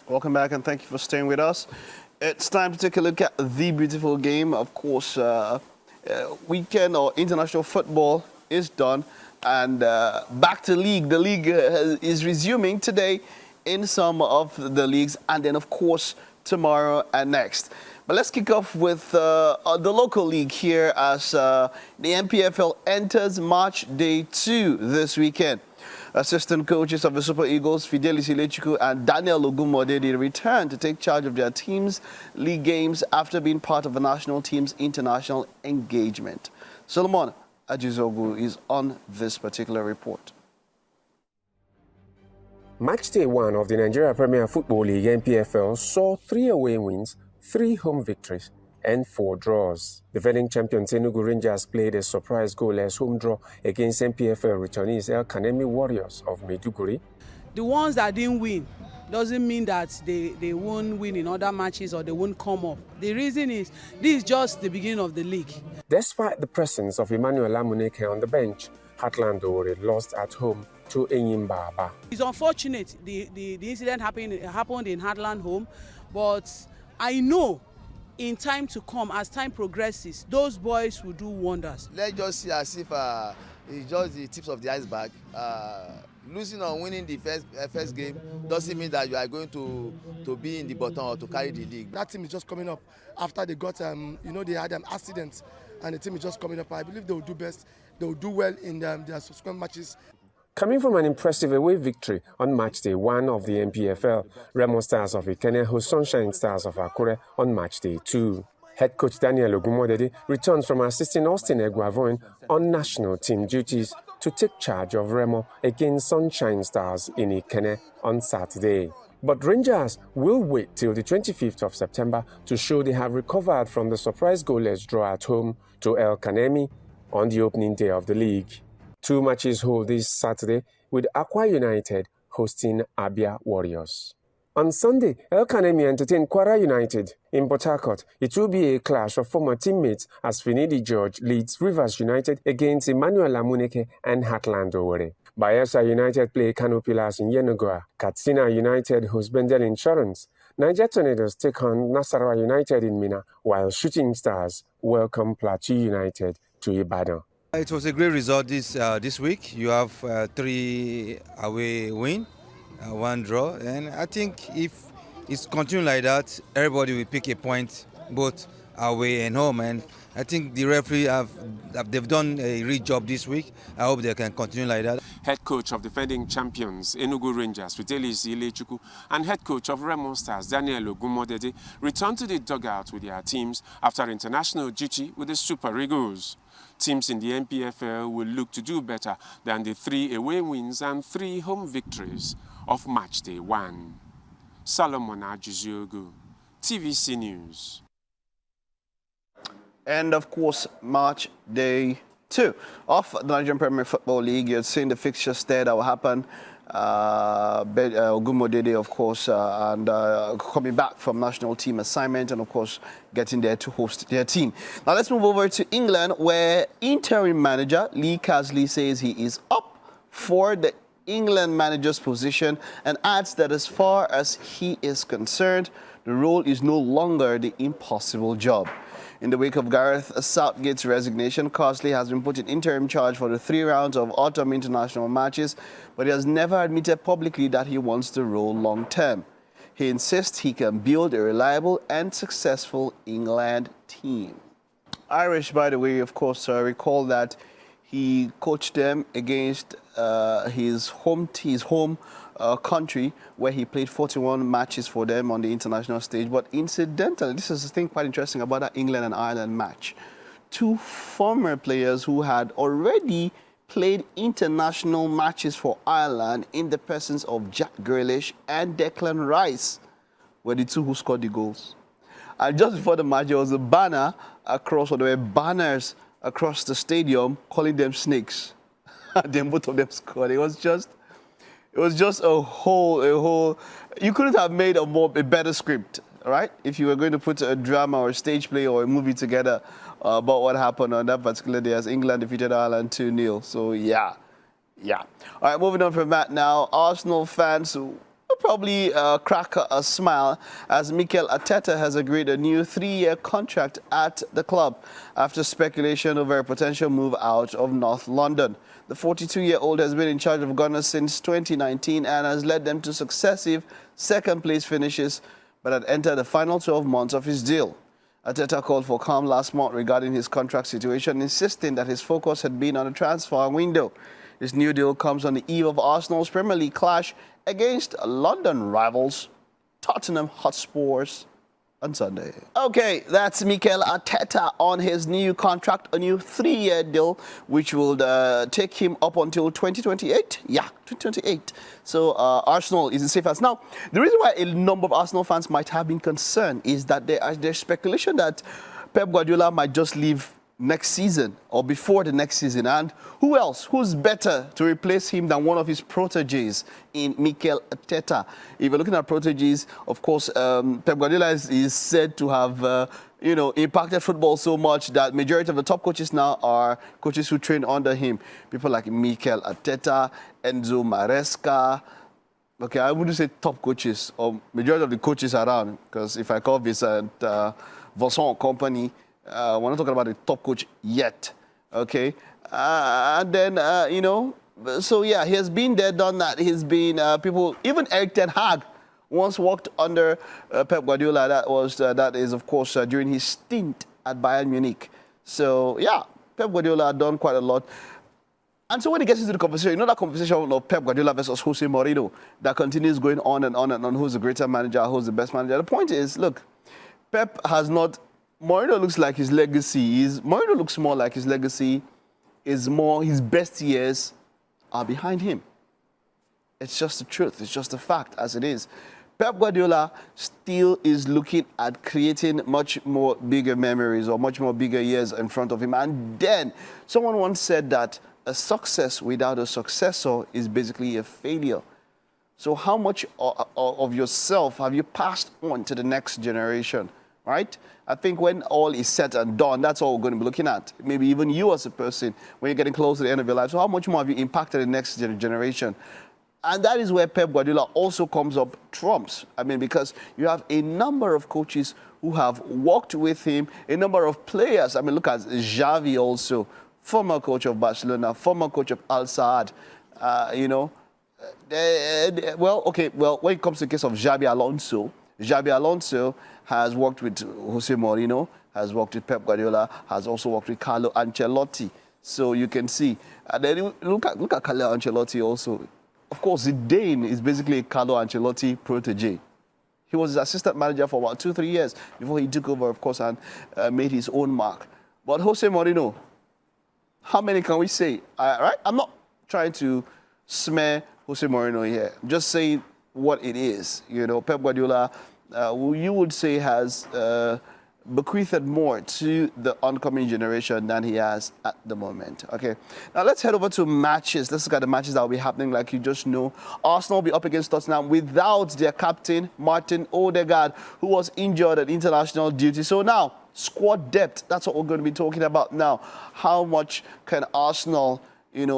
Welcome back and thank you for staying with us. It's time to take a look at the beautiful game. Of course, weekend or international football is done and back to league. The league is resuming today in some of the leagues and then, of course, tomorrow and next. But let's kick off with the local league here as the NPFL enters March Day 2 this weekend. Assistant coaches of the Super Eagles, Fidelis Ilechukwu and Daniel Ogumodede, return to take charge of their team's league games after being part of the national team's international engagement. Solomon Ajizogu is on this particular report. Match day 1 of the Nigeria Premier Football League NPFL saw 3 away wins, 3 home victories and 4 draws. Defending champions Enugu Rangers played a surprise goalless home draw against NPFL returnees El Kanemi Warriors of Maiduguri. The ones that didn't win doesn't mean that they won't win in other matches or they won't come up. The reason is this is just the beginning of the league. Despite the presence of Emmanuel Amuneke on the bench, Heartland Owerri lost at home to Enyimba Aba. It's unfortunate the incident happened in Heartland home, but I know in time to come, as time progresses, those boys will do wonders. Let's just see as if it's just the tips of the iceberg. Losing or winning the first game doesn't mean that you are going to be in the bottom or to carry the league. That team is just coming up after they got, they had an accident, and the team is just coming up. I believe they will do best. They will do well in their subsequent matches. Coming from an impressive away victory on match day 1 of the NPFL, Remo Stars of Ikene host Sunshine Stars of Akure on match day 2. Head coach Daniel Ogumodede returns from assisting Austin Eguavoin on national team duties to take charge of Remo against Sunshine Stars in Ikene on Saturday. But Rangers will wait till the 25th of September to show they have recovered from the surprise goalless draw at home to El Kanemi on the opening day of the league. 2 matches hold this Saturday, with Akwa United hosting Abia Warriors. On Sunday, El Kanemi entertained Kwara United in Port Harcourt. It will be a clash of former teammates as Finidi George leads Rivers United against Emmanuel Amuneke and Heartland Owerri. Bayelsa United play Kano Pillars in Yenagoa. Katsina United host Bendel Insurance. Niger Tornadoes take on Nasarawa United in Mina, while Shooting Stars welcome Plateau United to Ibadan. It was a great result this week. You have 3 away win, 1 draw, and I think if it's continuing like that, everybody will pick a point both away and home. And I think the referee they've done a great job this week. I hope they can continue like that. Head coach of defending champions Enugu Rangers Fidelis Ilechukwu and head coach of Remo Stars Daniel Ogumodede returned to the dugout with their teams after international duty with the Super Eagles. Teams in the NPFL will look to do better than the 3 away wins and 3 home victories of match day 1. Solomon Ajiziogu, TVC News. And of course, March Day 2 of the Nigerian Premier Football League. You're seeing the fixtures there that will happen. Ogumodede, of course, and coming back from national team assignment and, of course, getting there to host their team. Now, let's move over to England, where interim manager Lee Casley says he is up for the England manager's position and adds that as far as he is concerned, the role is no longer the impossible job. In the wake of Gareth Southgate's resignation, Casley has been put in interim charge for the 3 rounds of autumn international matches, but he has never admitted publicly that he wants the role long term. He insists he can build a reliable and successful England team. Irish, by the way, of course, recall that he coached them against his home country, where he played 41 matches for them on the international stage. But incidentally, this is the thing quite interesting about that England and Ireland match. 2 former players who had already played international matches for Ireland in the presence of Jack Grealish and Declan Rice were the 2 who scored the goals. And just before the match, there was a banner across, or there were banners across the stadium calling them snakes. Then both of them scored. It was just a whole. You couldn't have made a better script, right? If you were going to put a drama or a stage play or a movie together about what happened on that particular day as England defeated Ireland 2-0. So yeah. All right, moving on from that now. Arsenal fans were probably crack a smile as Mikel Arteta has agreed a new 3-year contract at the club after speculation over a potential move out of North London. The 42-year-old has been in charge of Gunners since 2019 and has led them to successive second-place finishes, but had entered the final 12 months of his deal. Arteta called for calm last month regarding his contract situation, insisting that his focus had been on the transfer window. His new deal comes on the eve of Arsenal's Premier League clash against London rivals Tottenham Hotspurs on Sunday. Okay, that's Mikel Arteta on his new contract, a new 3-year deal, which will take him up until 2028. Yeah, 2028. So Arsenal is in safe hands. Now, the reason why a number of Arsenal fans might have been concerned is that there's speculation that Pep Guardiola might just leave next season or before the next season. And who else? Who's better to replace him than one of his proteges in Mikel Arteta? If you're looking at proteges, of course, Pep Guardiola is said to have, impacted football so much that majority of the top coaches now are coaches who train under him. People like Mikel Arteta, Enzo Maresca. Okay, I wouldn't say top coaches or majority of the coaches around, because if I call Vincent Vincent company, we're not talking about the top coach yet, okay? And then, so yeah, he has been there, done that. He's been, people, even Eric Ten Hag once walked under Pep Guardiola. That is, of course, during his stint at Bayern Munich. So, yeah, Pep Guardiola had done quite a lot. And so when he gets into the conversation, that conversation of Pep Guardiola versus Jose Mourinho that continues going on and on and on, who's the greater manager, who's the best manager. The point is, look, Pep has not... Mourinho looks like his legacy Mourinho looks more like his legacy is more his best years are behind him. It's just the truth. It's just a fact as it is. Pep Guardiola still is looking at creating much more bigger memories or much more bigger years in front of him. And then someone once said that a success without a successor is basically a failure. So how much of yourself have you passed on to the next generation? Right? I think when all is said and done, that's all we're going to be looking at. Maybe even you as a person, when you're getting close to the end of your life. So how much more have you impacted the next generation? And that is where Pep Guardiola also comes up trumps. I mean, because you have a number of coaches who have worked with him, a number of players. I mean, look at Xavi also, former coach of Barcelona, former coach of Al Saad. When it comes to the case of Xabi Alonso has worked with Jose Mourinho, has worked with Pep Guardiola, has also worked with Carlo Ancelotti. So you can see. And then look at Carlo Ancelotti also. Of course, Zidane is basically a Carlo Ancelotti protege. He was his assistant manager for about 2-3 years before he took over, of course, and made his own mark. But Jose Mourinho, how many can we say? Right? I'm not trying to smear Jose Mourinho here. I'm just saying what it is. Pep Guardiola, you would say, has bequeathed more to the oncoming generation than he has at the moment. Okay, now let's head over to matches. Let's look at the matches that will be happening. Like you just know, Arsenal will be up against Tottenham without their captain, Martin Odegaard, who was injured at international duty. So now, squad depth, that's what we're going to be talking about now. How much can Arsenal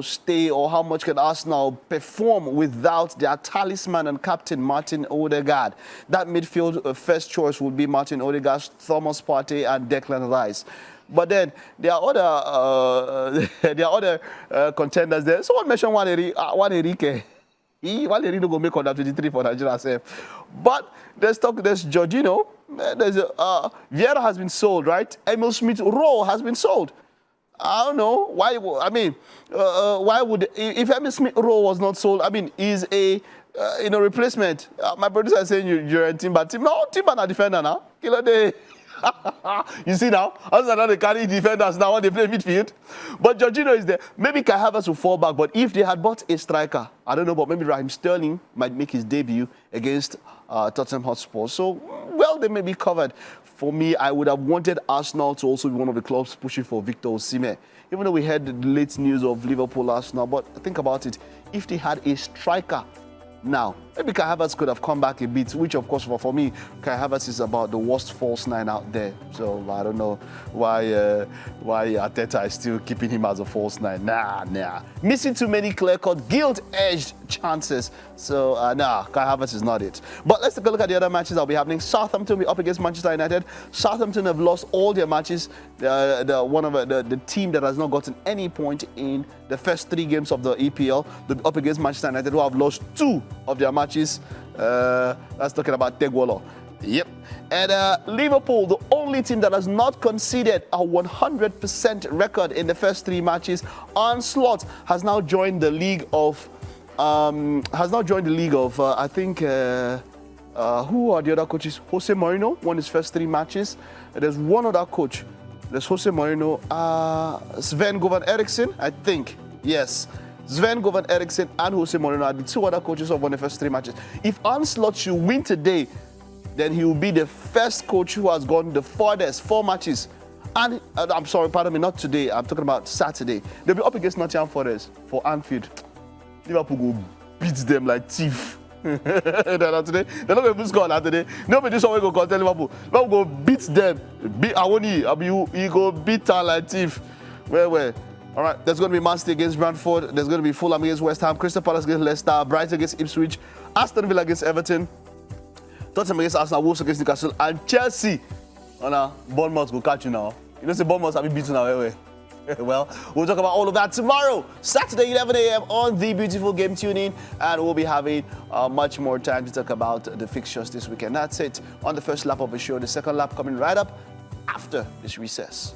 stay, or how much can Arsenal perform without their talisman and captain, Martin Odegaard? That midfield first choice would be Martin Odegaard, Thomas Partey, and Declan Rice. But then there are other contenders there. Someone mentioned Juan Enrique. Juan Enrique go make under 23 for Nigeria. But there's Jorginho. Vieira has been sold, right? Emil Smith-Rowe has been sold. I don't know why. I mean, why would, if Emil Smith-Rowe was not sold? I mean, he's a replacement. My producer is saying you're a Timber. No, Timber not defender now. Killer day. You see now, other than they carry defenders now when they play midfield. But Jorginho is there. Maybe Kai Havertz will fall back. But if they had bought a striker, I don't know, but maybe Raheem Sterling might make his debut against Tottenham Hotspur. So, well, they may be covered. For me, I would have wanted Arsenal to also be one of the clubs pushing for Victor Osimhen. Even though we heard the late news of Liverpool Arsenal, but think about it. If they had a striker now, Maybe Kai Havertz could have come back a bit, which of course for me, Kai Havertz is about the worst false nine out there. So I don't know why Arteta is still keeping him as a false nine. Nah. Missing too many clear-cut, guilt-edged chances. So Kai Havertz is not it. But let's take a look at the other matches that will be happening. Southampton will be up against Manchester United. Southampton have lost all their matches. The team that has not gotten any point in the first 3 games of the EPL. They'll be up against Manchester United, who have lost 2 of their matches. That's talking about Tegwolo. Yep. And Liverpool, the only team that has not conceded a 100% record in the first 3 matches. Onslaught has now joined the league of. I think. Who are the other coaches? Jose Mourinho won his first 3 matches. There's one other coach. There's Jose Mourinho, Sven-Goran Eriksson, I think. Yes. Sven-Goran Eriksson and Jose Mourinho are the 2 other coaches who have won the first 3 matches. If Onslaught should win today, then he will be the first coach who has gone the farthest 4 matches. And I'm sorry, pardon me, not today. I'm talking about Saturday. They'll be up against Nottingham Forest for Anfield. Liverpool will beat them like thief. They're not going to score that today. Nobody this one will go tell Liverpool. Liverpool go beat them. You go beat her like thief. Where? All right, there's going to be Man City against Brentford. There's going to be Fulham against West Ham. Crystal Palace against Leicester. Brighton against Ipswich. Aston Villa against Everton. Tottenham against Arsenal. Wolves against Newcastle. And Chelsea. Bournemouth will catch you now. You don't say Bournemouth have been beaten now. Well, we'll talk about all of that tomorrow, Saturday, 11 a.m. on The Beautiful Game. Tune in, and we'll be having much more time to talk about the fixtures this weekend. That's it on the first lap of the show. The second lap coming right up after this recess.